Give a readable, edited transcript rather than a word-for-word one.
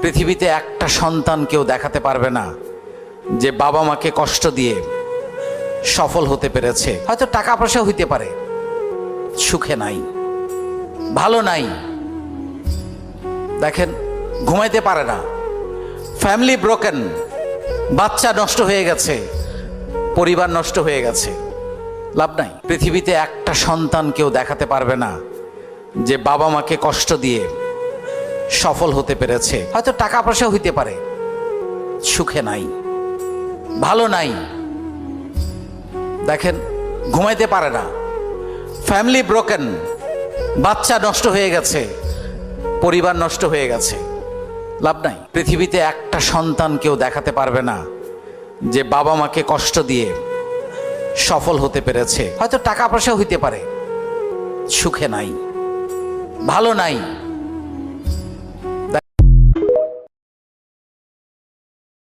পৃথিবীতে একটা সন্তান কেউ দেখাতে পারবে না যে বাবা মাকে কষ্ট দিয়ে সফল হতে পেরেছে। হয়তো টাকা পয়সা হইতে পারে, সুখে নাই, ভালো নাই, দেখেন ঘুমাইতে পারে না, ফ্যামিলি ব্রোকেন, বাচ্চা নষ্ট হয়ে গেছে, পরিবার নষ্ট হয়ে গেছে, লাভ নাই। পৃথিবীতে একটা সন্তান কেউ দেখাতে পারবে না যে বাবা মাকে কষ্ট দিয়ে সফল হতে পেরেছে। হয়তো টাকা পয়সা হইতে পারে, সুখে নাই, ভালো নাই, দেখেন ঘুমাইতে পারে না, ফ্যামিলি ব্রোকেন, বাচ্চা নষ্ট হয়ে গেছে, পরিবার নষ্ট হয়ে গেছে, লাভ নাই। পৃথিবীতে একটা সন্তান কেউ দেখাতে পারবে না যে বাবা মাকে কষ্ট দিয়ে সফল হতে পেরেছে। হয়তো টাকা পয়সা হইতে পারে, সুখে নাই, ভালো নাই,